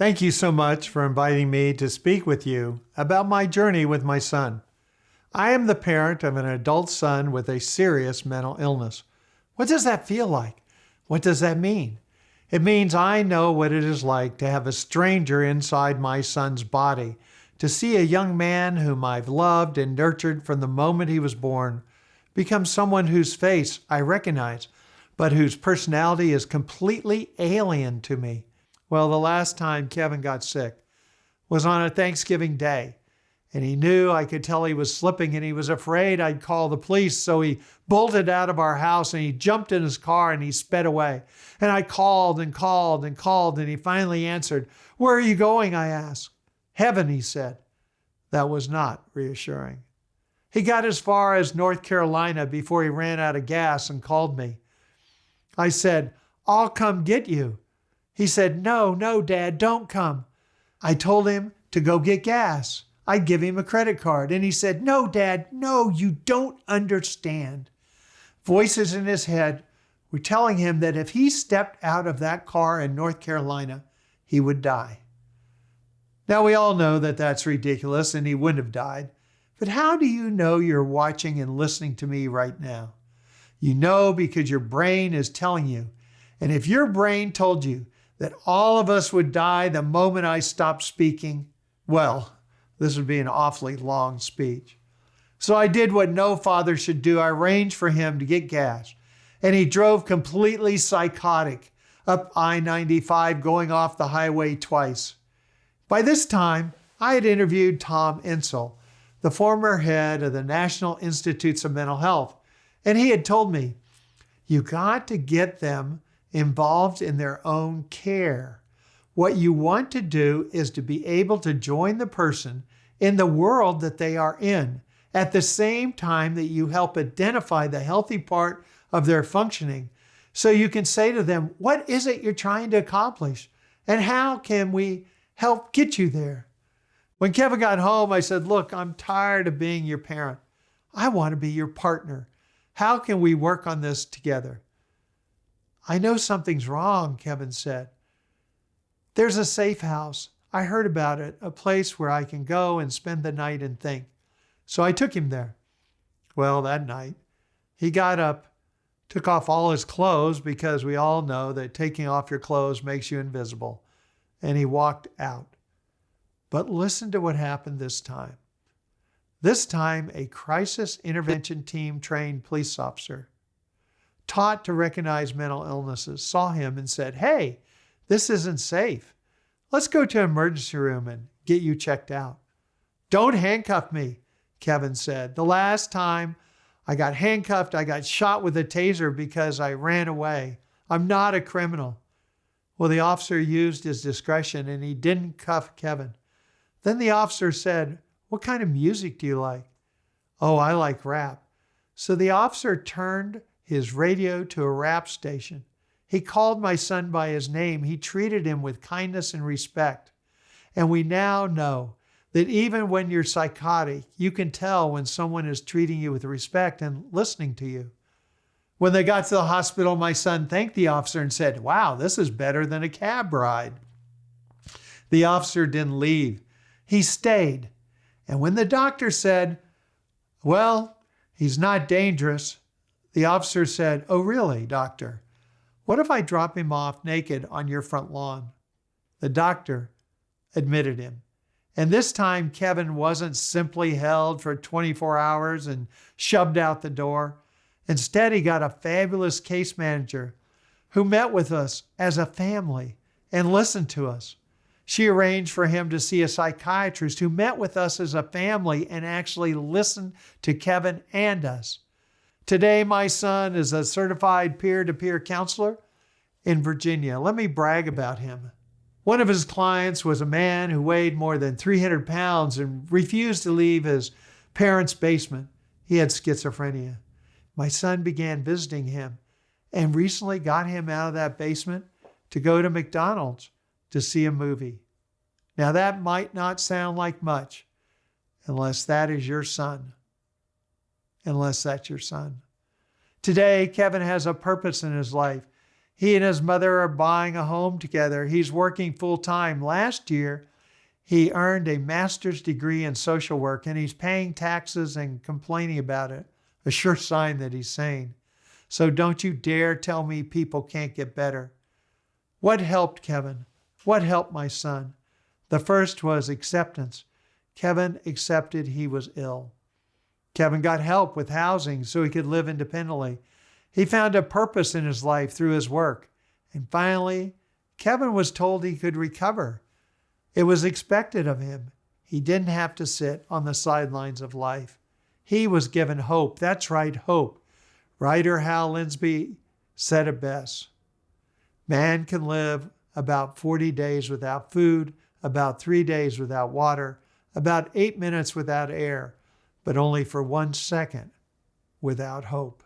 Thank you so much for inviting me to speak with you about my journey with my son. I am the parent of an adult son with a serious mental illness. What does that feel like? What does that mean? It means I know what it is like to have a stranger inside my son's body, to see a young man whom I've loved and nurtured from the moment he was born become someone whose face I recognize, but whose personality is completely alien to me. Well, the last time Kevin got sick was on a Thanksgiving day, and he knew I could tell he was slipping, and he was afraid I'd call the police, so he bolted out of our house, and he jumped in his car, and he sped away. And I called and called and called, and he finally answered. "Where are you going?" I asked. "Heaven," he said. That was not reassuring. He got as far as North Carolina before he ran out of gas and called me. I said, "I'll come get you." He said, "No, Dad, don't come." I told him to go get gas. I'd give him a credit card. And he said, "No, Dad, no, you don't understand." Voices in his head were telling him that if he stepped out of that car in North Carolina, he would die. Now, we all know that that's ridiculous and he wouldn't have died. But how do you know you're watching and listening to me right now? You know because your brain is telling you. And if your brain told you that all of us would die the moment I stopped speaking, well, this would be an awfully long speech. So I did what no father should do. I arranged for him to get gas, and he drove completely psychotic up I-95 going off the highway twice. By this time, I had interviewed Tom Insel, the former head of the National Institutes of Mental Health, and he had told me, "You got to get them involved in their own care. What you want to do is to be able to join the person in the world that they are in at the same time that you help identify the healthy part of their functioning. So you can say to them, what is it you're trying to accomplish? And how can we help get you there?" When Kevin got home, I said, "Look, I'm tired of being your parent. I want to be your partner. How can we work on this together?" "I know something's wrong," Kevin said. "There's a safe house. I heard about it, a place where I can go and spend the night and think." So I took him there. Well, that night, he got up, took off all his clothes because we all know that taking off your clothes makes you invisible, and he walked out. But listen to what happened this time. This time, a crisis intervention team trained police officer, taught to recognize mental illnesses, saw him and said, "Hey, this isn't safe. Let's go to an emergency room and get you checked out." "Don't handcuff me," Kevin said. "The last time I got handcuffed, I got shot with a taser because I ran away. I'm not a criminal." Well, the officer used his discretion and he didn't cuff Kevin. Then the officer said, "What kind of music do you like?" "Oh, I like rap." So the officer turned his radio to a rap station. He called my son by his name. He treated him with kindness and respect. And we now know that even when you're psychotic, you can tell when someone is treating you with respect and listening to you. When they got to the hospital, my son thanked the officer and said, "Wow, this is better than a cab ride." The officer didn't leave. He stayed. And when the doctor said, "Well, he's not dangerous," the officer said, "Oh, really, doctor? What if I drop him off naked on your front lawn?" The doctor admitted him. And this time, Kevin wasn't simply held for 24 hours and shoved out the door. Instead, he got a fabulous case manager who met with us as a family and listened to us. She arranged for him to see a psychiatrist who met with us as a family and actually listened to Kevin and us. Today, my son is a certified peer-to-peer counselor in Virginia. Let me brag about him. One of his clients was a man who weighed more than 300 pounds and refused to leave his parents' basement. He had schizophrenia. My son began visiting him and recently got him out of that basement to go to McDonald's to see a movie. Now, that might not sound like much unless that is your son. Unless that's your son. Today, Kevin has a purpose in his life. He and his mother are buying a home together. He's working full time. Last year, he earned a master's degree in social work, and he's paying taxes and complaining about it. A sure sign that he's sane. So don't you dare tell me people can't get better. What helped Kevin? What helped my son? The first was acceptance. Kevin accepted he was ill. Kevin got help with housing so he could live independently. He found a purpose in his life through his work. And finally, Kevin was told he could recover. It was expected of him. He didn't have to sit on the sidelines of life. He was given hope. That's right, hope. Writer Hal Linsby said it best. Man can live about 40 days without food, about 3 days without water, about 8 minutes without air, but only for 1 second without hope.